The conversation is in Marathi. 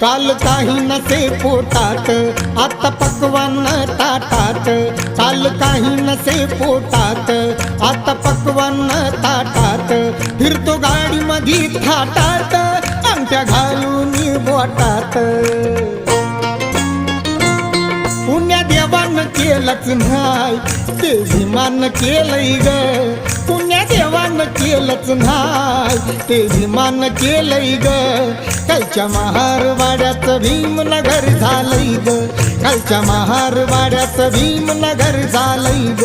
काल काही नसे पोटात आता पक्वान ताटात, काल काही नसे पोटात आता पक्वान ताटात, फिरतो गाडी मधी थाटात अंगठ्या घालून बोटात. पुण्या देवान केलंच नाही ते विमान केलंय ग, पुण्या देवान केलंच नाही ते विमान केलंय ग. कालच्या महारवाड्याचं भीमनगर झालंय ग, कालच्या महारवाड्याचं भीमनगर झालंय ग.